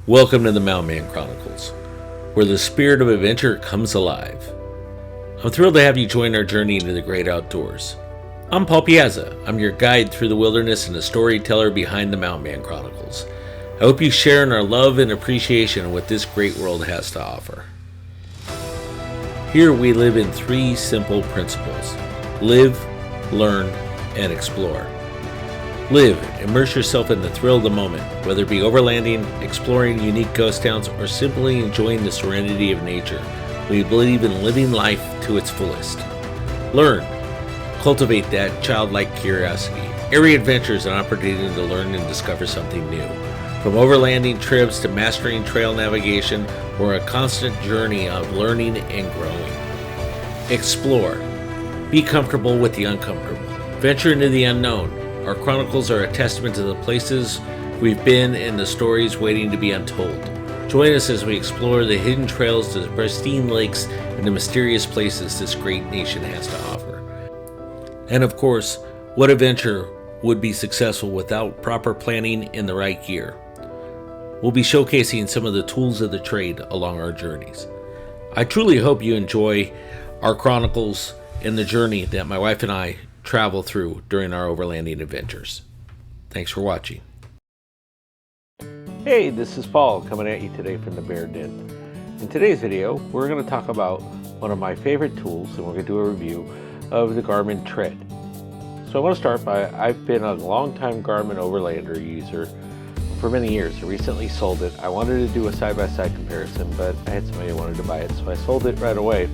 Welcome to the Mountain Chronicles, where the spirit of adventure comes alive. I'm thrilled to have you join our journey into the great outdoors. I'm Paul Piazza. I'm your guide through the wilderness and the storyteller behind the Mountain Chronicles. I hope you share in our love and appreciation of what this great world has to offer. Here we live in three simple principles: live, learn, and explore. Live, immerse yourself in the thrill of the moment, whether it be overlanding, exploring unique ghost towns, or simply enjoying the serenity of nature. We believe in living life to its fullest. Learn, cultivate that childlike curiosity. Every adventure is an opportunity to learn and discover something new. From overlanding trips to mastering trail navigation, we're a constant journey of learning and growing. Explore. Be comfortable with the uncomfortable. Venture into the unknown. Our chronicles are a testament to the places we've been and the stories waiting to be untold. Join us as we explore the hidden trails to the pristine lakes and the mysterious places this great nation has to offer. And of course, what adventure would be successful without proper planning and the right gear? We'll be showcasing some of the tools of the trade along our journeys. I truly hope you enjoy our chronicles and the journey that my wife and I travel through during our overlanding adventures. Thanks for watching. Hey, this is Paul coming at you today from the Bear Den. In today's video, we're going to talk about one of my favorite tools, and we're going to do a review of the Garmin Tread. So I want to start by, I've been a long-time Garmin Overlander user for many years. I recently sold it. I wanted to do a side-by-side comparison, but I had somebody who wanted to buy it, so I sold it right away.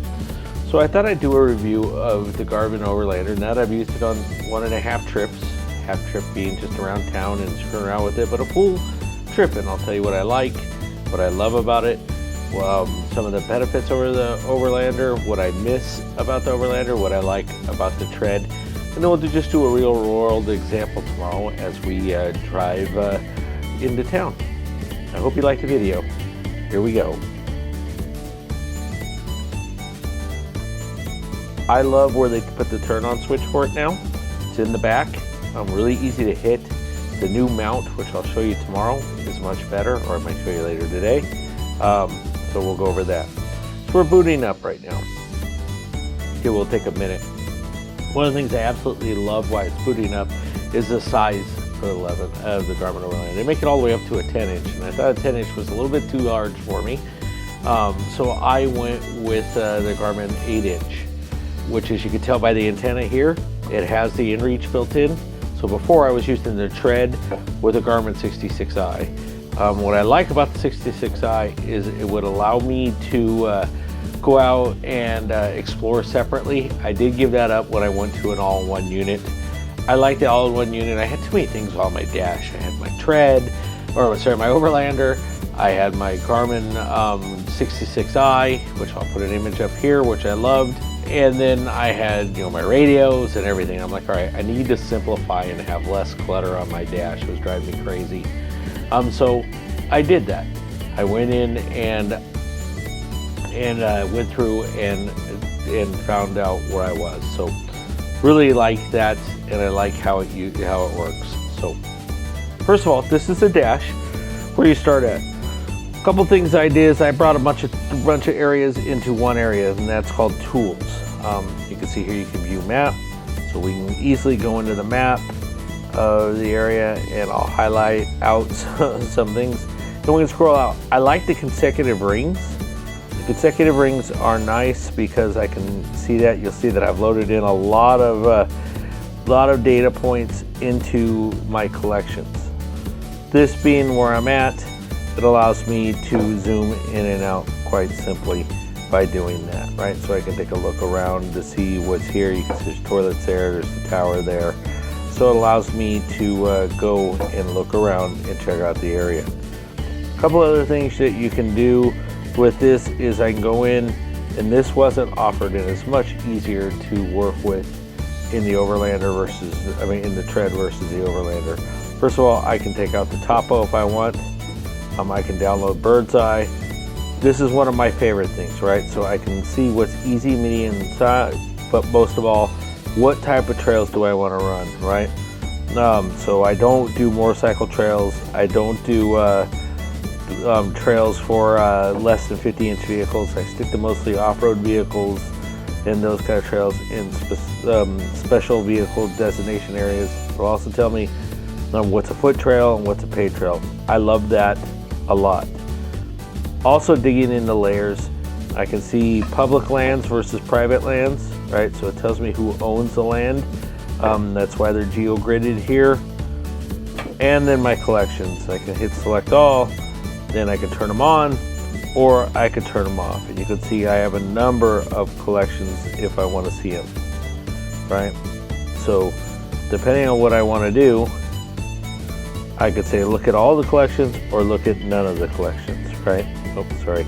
So I thought I'd do a review of the Garmin Overlander. Now that I've used it on 1.5 trips, half trip being just around town and screwing around with it, but a full trip, and I'll tell you what I like, what I love about it, some of the benefits over the Overlander, what I miss about the Overlander, what I like about the Tread, and then we'll just do a real world example tomorrow as we drive into town. I hope you like the video. Here we go. I love where they put the turn on switch for it now. It's in the back. Really easy to hit. The new mount, which I'll show you tomorrow, is much better, or I might show you later today. So we'll go over that. So we're booting up right now. It will take a minute. One of the things I absolutely love why it's booting up is the size of the Garmin Overlander. They make it all the way up to a 10-inch, and I thought a 10-inch was a little bit too large for me. So I went with the Garmin 8-inch. Which, as you can tell by the antenna here, it has the inReach built in. So before I was using the Tread with a Garmin 66i. What I like about the 66i is it would allow me to go out and explore separately. I did give that up when I went to an all-in-one unit. I like the all-in-one unit. I had too many things on my dash. I had my Tread, my Overlander. I had my Garmin 66i, which I'll put an image up here, which I loved. And then I had, my radios and everything. I'm like, all right, I need to simplify and have less clutter on my dash. It was driving me crazy. So I did that. I went in and went through and found out where I was. So really like that, and I like how it works. So first of all, this is the dash where you start at. A couple things I did is I brought a bunch of areas into one area, and that's called tools. You can see here you can view map, so we can easily go into the map of the area, and I'll highlight out some things. Then we can scroll out. I like the consecutive rings. The consecutive rings are nice because I can see that. You'll see that I've loaded in a lot of data points into my collections. This being where I'm at, it allows me to zoom in and out quite simply by doing that, right? So I can take a look around to see what's here. You can see there's toilets there, there's the tower there. So it allows me to go and look around and check out the area. A couple other things that you can do with this is I can go in, and this wasn't offered, and it's much easier to work with in the Overlander in the Tread versus the Overlander. First of all, I can take out the topo if I want. I can download Bird's Eye. This is one of my favorite things, right? So I can see what's easy, medium, size, but most of all, what type of trails do I want to run, right? So I don't do motorcycle trails. I don't do trails for less than 50-inch vehicles. I stick to mostly off-road vehicles and those kind of trails in special vehicle destination areas. It'll also tell me what's a foot trail and what's a paid trail. I love that a lot. Also digging into layers, I can see public lands versus private lands, right? So it tells me who owns the land. That's why they're geo-gridded here. And then my collections, I can hit select all, then I can turn them on, or I could turn them off. And you can see I have a number of collections if I want to see them, right? So depending on what I want to do, I could say look at all the collections or look at none of the collections, right? Oh, sorry.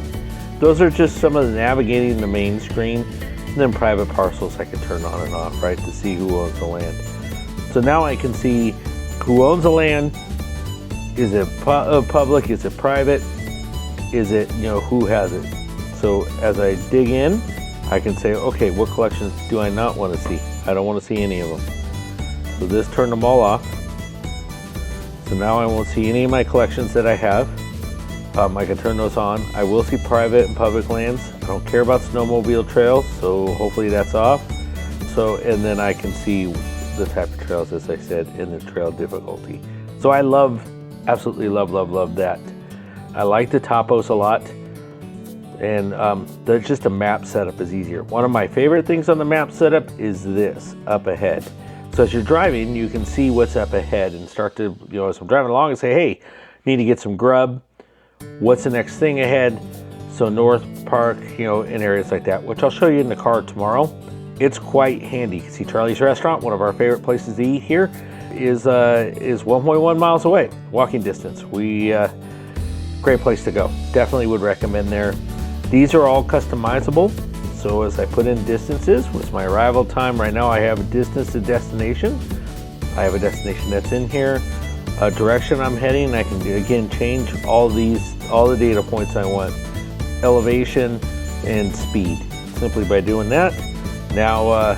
Those are just some of the navigating the main screen. And then private parcels I can turn on and off, right, to see who owns the land. So now I can see who owns the land. Is it public? Is it private? Is it, who has it? So as I dig in, I can say, okay, what collections do I not want to see? I don't want to see any of them. So this turned them all off. So now I won't see any of my collections that I have. I can turn those on. I will see private and public lands. I don't care about snowmobile trails, so hopefully that's off. So, and then I can see the type of trails, as I said, in the trail difficulty. So I absolutely love that. I like the topos a lot, and there's just a map setup is easier. One of my favorite things on the map setup is this, up ahead. So as you're driving, you can see what's up ahead and start to, as I'm driving along and say, hey, need to get some grub. What's the next thing ahead? So North Park, in areas like that, which I'll show you in the car tomorrow. It's quite handy. You can see Charlie's Restaurant, one of our favorite places to eat here, is 1.1 miles away, walking distance. Great place to go. Definitely would recommend there. These are all customizable. So as I put in distances, what's my arrival time? Right now I have a distance to destination. I have a destination that's in here. Direction I'm heading, I can again change all the data points I want. Elevation and speed. Simply by doing that. Now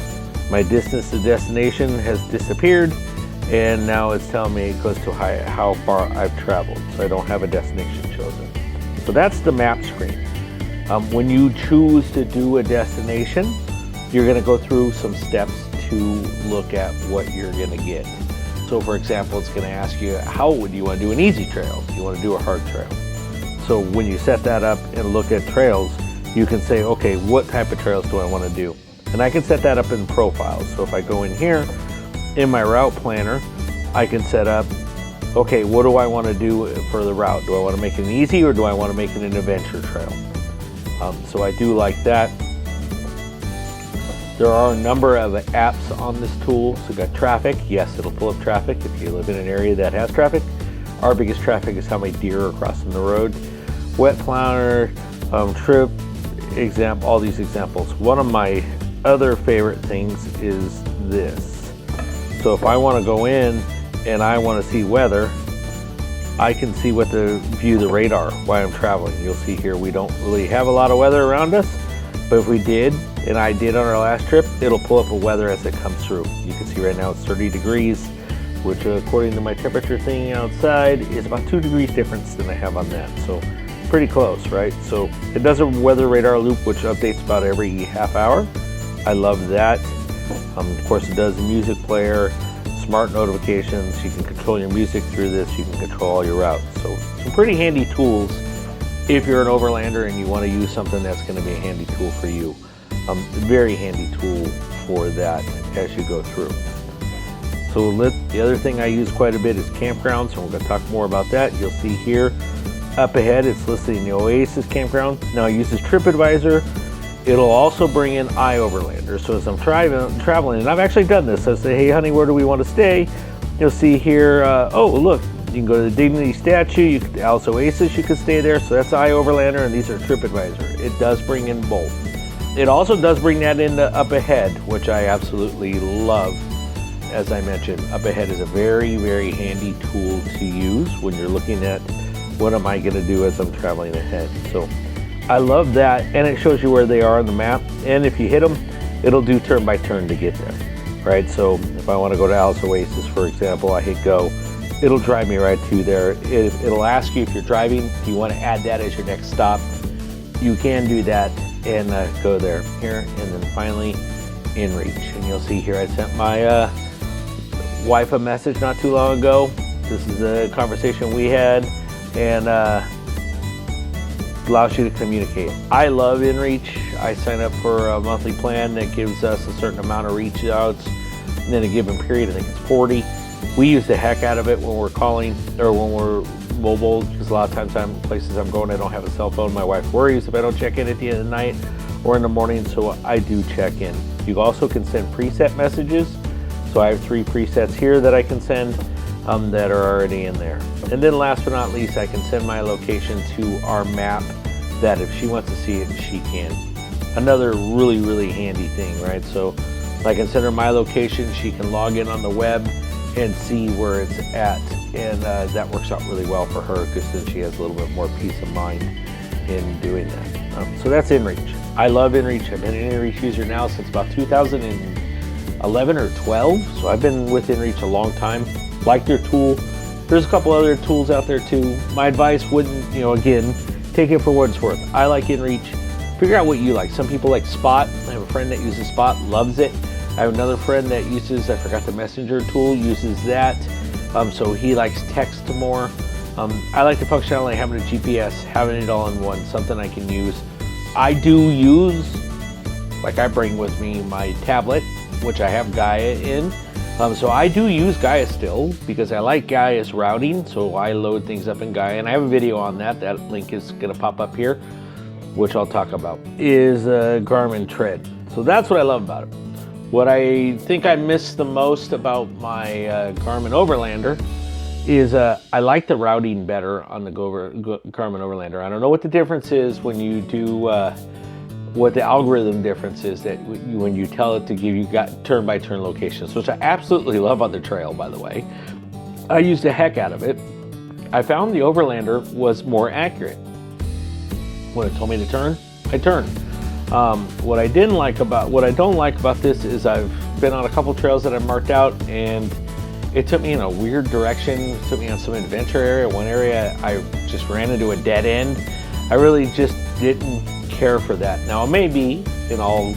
my distance to destination has disappeared, and now it's telling me it goes to how far I've traveled. So I don't have a destination chosen. So that's the map screen. When you choose to do a destination, you're going to go through some steps to look at what you're going to get. So for example, it's going to ask you, how would you want to do an easy trail? Do you want to do a hard trail? So when you set that up and look at trails, you can say, okay, what type of trails do I want to do? And I can set that up in profiles. So if I go in here, in my route planner, I can set up, okay, what do I want to do for the route? Do I want to make it easy, or do I want to make it an adventure trail? So I do like that. There are a number of apps on this tool. So we've got traffic. Yes, it'll pull up traffic if you live in an area that has traffic. Our biggest traffic is how many deer are crossing the road. Wet planner, trip, all these examples. One of my other favorite things is this. So if I want to go in and I want to see weather, I can see view the radar while I'm traveling. You'll see here we don't really have a lot of weather around us, but if we did, and I did on our last trip, it'll pull up a weather as it comes through. You can see right now it's 30 degrees, which according to my temperature thing outside is about 2 degrees difference than I have on that. So pretty close, right? So it does a weather radar loop, which updates about every half hour. I love that. Of course, it does a music player, smart notifications. You can control your music through this. You can control all your routes. So some pretty handy tools if you're an overlander and you want to use something that's going to be a handy tool for you. Very handy tool for that as you go through. So the other thing I use quite a bit is campgrounds, and we're going to talk more about that. You'll see here up ahead it's listing the Oasis campground. Now it uses TripAdvisor. It'll also bring in iOverlander. So as I'm traveling, and I've actually done this, I say, hey honey, where do we want to stay? You'll see here, oh look, you can go to the Dignity statue, Alice Oasis, you can stay there. So that's iOverlander, and these are TripAdvisor. It does bring in both. It also does bring that into up ahead, which I absolutely love. As I mentioned, up ahead is a very, very handy tool to use when you're looking at what am I going to do as I'm traveling ahead. So I love that, and it shows you where they are on the map, and if you hit them, it'll do turn by turn to get there, right? So if I want to go to Alice Oasis, for example, I hit go, it'll drive me right through there. It'll ask you if you're driving, do you want to add that as your next stop? You can do that and go there here, and then finally inReach. And you'll see here I sent my wife a message not too long ago. This is a conversation we had, and allows you to communicate. I love inReach. I sign up for a monthly plan that gives us a certain amount of reach outs, and in a given period, I think it's 40. We use the heck out of it when we're calling or when we're mobile, because a lot of times places I'm going, I don't have a cell phone. My wife worries if I don't check in at the end of the night or in the morning, so I do check in. You also can send preset messages. So I have 3 presets here that I can send that are already in there. And then last but not least, I can send my location to our map, that if she wants to see it, she can. Another really, really handy thing, right? So I can send her my location, she can log in on the web and see where it's at. And that works out really well for her, because then she has a little bit more peace of mind in doing that. So that's inReach. I love inReach. I've been an inReach user now since about 2011 or 12. So I've been with inReach a long time. Like their tool. There's a couple other tools out there too. My advice wouldn't, again, take it for what it's worth. I like inReach. Figure out what you like. Some people like Spot. I have a friend that uses Spot, loves it. I have another friend that uses, I forgot the messenger tool, uses that. So he likes text more. I like the functionality of having a GPS, having it all in one, something I can use. I do use, like I bring with me my tablet, which I have Gaia in. So I do use Gaia still, because I like Gaia's routing, so I load things up in Gaia, and I have a video on that. That link is going to pop up here, which I'll talk about, is Garmin Tread. So that's what I love about it. What I think I miss the most about my Garmin Overlander is I like the routing better on the Garmin Overlander. I don't know what the difference is when you do, what the algorithm difference is that when you tell it to give you turn-by-turn locations, which I absolutely love on the trail, by the way. I used the heck out of it. I found the Overlander was more accurate. When it told me to turn, I turned. What I don't like about this is I've been on a couple trails that I've marked out, and it took me in a weird direction. It took me on some adventure area. One area I just ran into a dead end. I really just didn't care for that. Now it may be, and I'll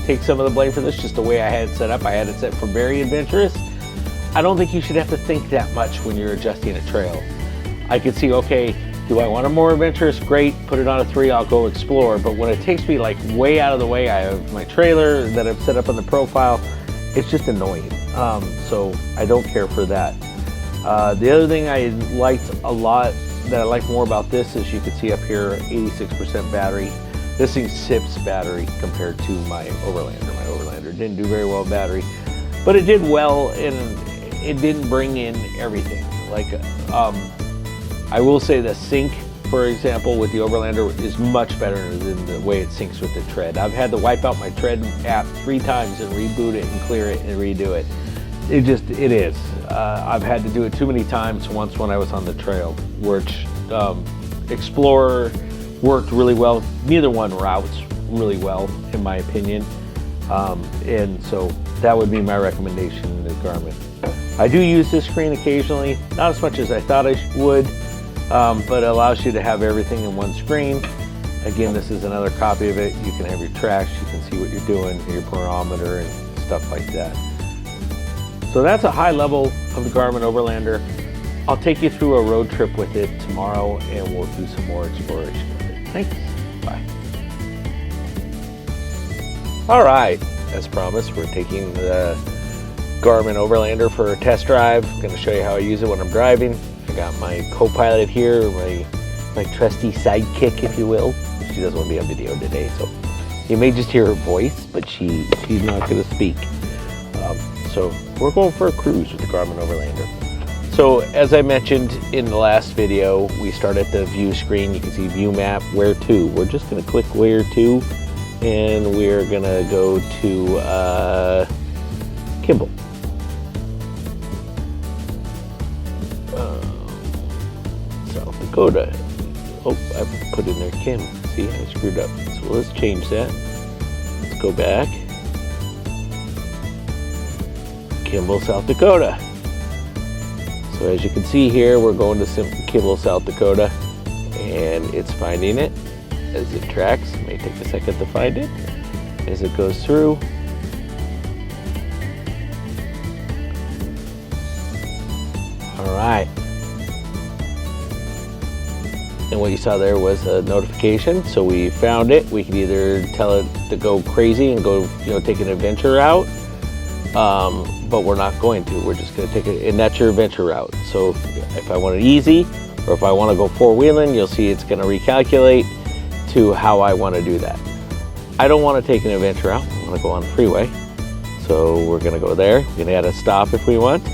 take some of the blame for this, just the way I had it set up. I had it set for very adventurous. I don't think you should have to think that much when you're adjusting a trail. I could see, okay, do I want a more adventurous? Great, put it on a 3, I'll go explore. But when it takes me like way out of the way, I have my trailer that I've set up on the profile, it's just annoying. So I don't care for that. The other thing I liked a lot, that I like more about this, is you can see up here, 86% battery. This thing sips battery compared to my Overlander. My Overlander didn't do very well battery, but it did well, and it didn't bring in everything. Like, I will say the sync, for example, with the Overlander is much better than the way it syncs with the Tread. I've had to wipe out my Tread app 3 times and reboot it and clear it and redo it. It is. I've had to do it too many times. Once when I was on the trail, which Explorer worked really well. Neither one routes really well, in my opinion. And so that would be my recommendation to Garmin. I do use this screen occasionally, not as much as I thought I would, but it allows you to have everything in one screen. Again, this is another copy of it. You can have your tracks, you can see what you're doing, your barometer and stuff like that. So that's a high level of the Garmin Overlander. I'll take you through a road trip with it tomorrow, and we'll do some more exploration with it. Thanks. Bye. All right, as promised, we're taking the Garmin Overlander for a test drive. I'm going to show you how I use it when I'm driving. I got my co-pilot here, my trusty sidekick, if you will. She doesn't want to be on video today, so you may just hear her voice, but she's not going to speak. So we're going for a cruise with the Garmin Overlander. So as I mentioned in the last video, we start at the view screen. You can see view map, where to. We're just going to click where to, and we're going to go to Kimball. South Dakota. Oh, I put in there Kim. See, I screwed up. So let's change that. Let's go back. Kimball, South Dakota. So So as you can see here, we're going to Kimball, South Dakota, and it's finding it as it tracks. It may take a second to find it as it goes through. All right. And what you saw there was a notification. So we found it. We can either tell it to go crazy and go, take an adventure route, but we're not going to. We're just going to take it, and that's your adventure route. So if I want it easy, or if I want to go four-wheeling, you'll see it's going to recalculate to how I want to do that. I don't want to take an adventure route. I want to go on the freeway. So we're going to go there. We're going to add a stop if we want,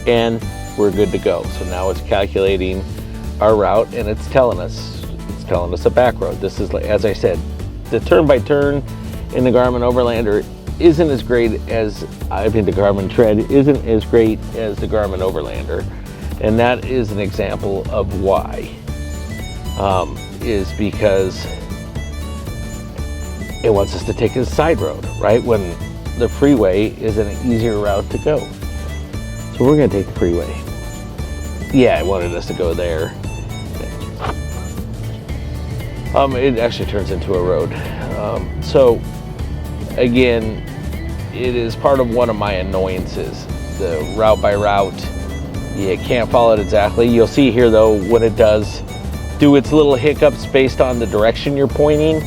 and we're good to go. So now it's calculating our route, and it's telling us a back road. This is, as I said, the turn-by-turn in the Garmin Overlander isn't as great as, the Garmin Tread isn't as great as the Garmin Overlander. And that is an example of why, is because it wants us to take a side road, right? When the freeway is an easier route to go. So we're gonna take the freeway. Yeah, it wanted us to go there. It actually turns into a road. So again, it is part of one of my annoyances, the route by route. You can't follow it exactly. You'll see here though, when it does do its little hiccups based on the direction you're pointing,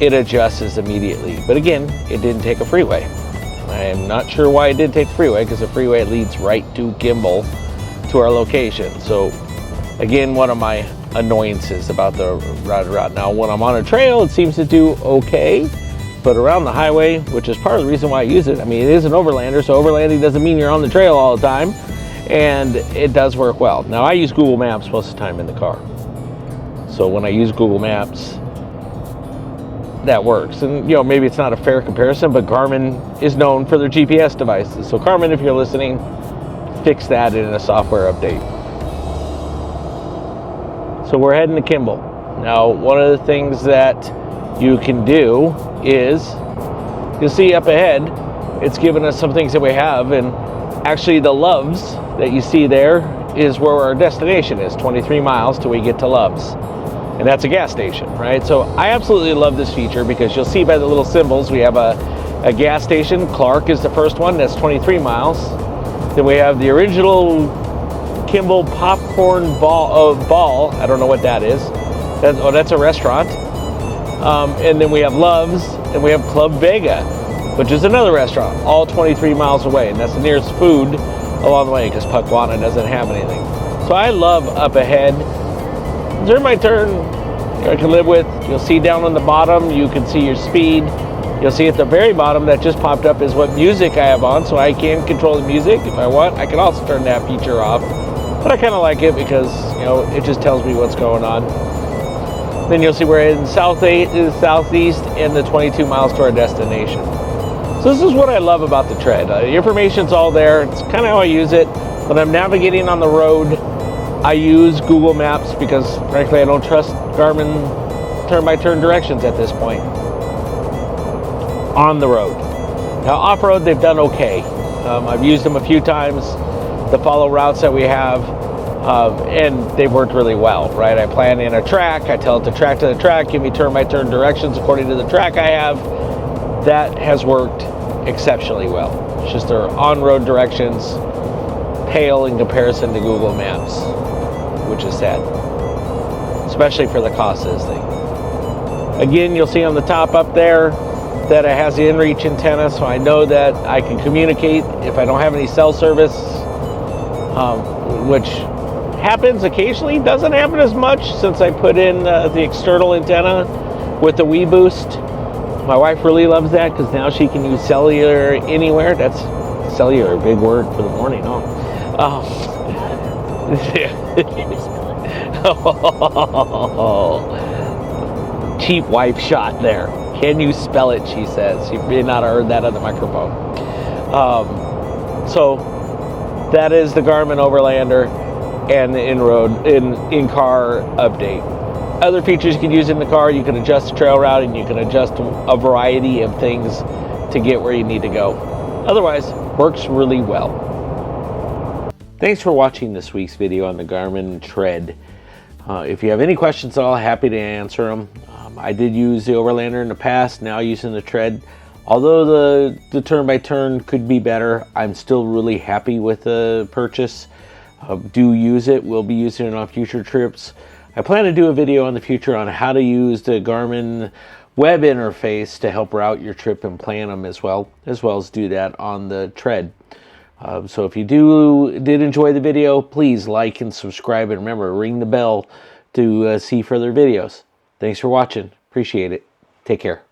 it adjusts immediately. But again, it didn't take a freeway. I'm not sure why it did take the freeway, because the freeway leads right to Kimball, to our location. So again, one of my annoyances about the route. Now when I'm on a trail, it seems to do okay, but around the highway, which is part of the reason why I use it, I mean, it is an overlander, so overlanding doesn't mean you're on the trail all the time, and it does work well. Now I use Google Maps most of the time in the car, so when I use Google Maps, that works. And maybe it's not a fair comparison, but Garmin is known for their GPS devices. So Garmin, if you're listening, fix that in a software update. So we're heading to Kimball. Now, one of the things that you can do is, you'll see up ahead, it's given us some things that we have, and actually the Loves that you see there is where our destination is, 23 miles till we get to Loves. And that's a gas station, right? So I absolutely love this feature, because you'll see by the little symbols, we have a gas station. Clark is the first one, that's 23 miles. Then we have the original Kimball popcorn ball. I don't know what that is. That's a restaurant. And then we have Loves, and we have Club Vega, which is another restaurant, all 23 miles away. And that's the nearest food along the way, because Puckwana doesn't have anything. So I love up ahead. Turn by turn, I can live with. You'll see down on the bottom, you can see your speed. You'll see at the very bottom that just popped up is what music I have on, so I can control the music if I want. I can also turn that feature off, but I kind of like it because it just tells me what's going on. Then you'll see we're in southeast and the 22 miles to our destination. So this is what I love about the Tread. The information's all there. It's kind of how I use it. When I'm navigating on the road, I use Google Maps because, frankly, I don't trust Garmin turn-by-turn directions at this point on the road. Now, off-road, they've done okay. I've used them a few times to follow routes that we have, and they've worked really well, right? I plan in a track, I tell it to track to the track, give me turn-by-turn directions according to the track I have. That has worked exceptionally well. It's just their on-road directions pale in comparison to Google Maps, which is sad, especially for the cost of this thing. Again, you'll see on the top up there that it has the inReach antenna, so I know that I can communicate if I don't have any cell service, which happens occasionally. Doesn't happen as much since I put in the external antenna with the Wii Boost. My wife really loves that because now she can use cellular anywhere. That's cellular, big word for the morning, huh? Cheap wife shot there. Can you spell it, she says. You may not have heard that on the microphone. So that is the Garmin Overlander and the in-car update. Other features you can use in the car, you can adjust the trail route, and you can adjust a variety of things to get where you need to go. Otherwise, works really well. Thanks for watching this week's video on the Garmin Tread. If you have any questions at all, happy to answer them. I did use the Overlander in the past, now using the Tread. Although the turn-by-turn could be better, I'm still really happy with the purchase. Do use it, we'll be using it on future trips. I plan to do a video in the future on how to use the Garmin web interface to help route your trip and plan them as well as do that on the Tread. So if you did enjoy the video, please like and subscribe, and remember, ring the bell to see further videos. Thanks for watching. Appreciate it. Take care.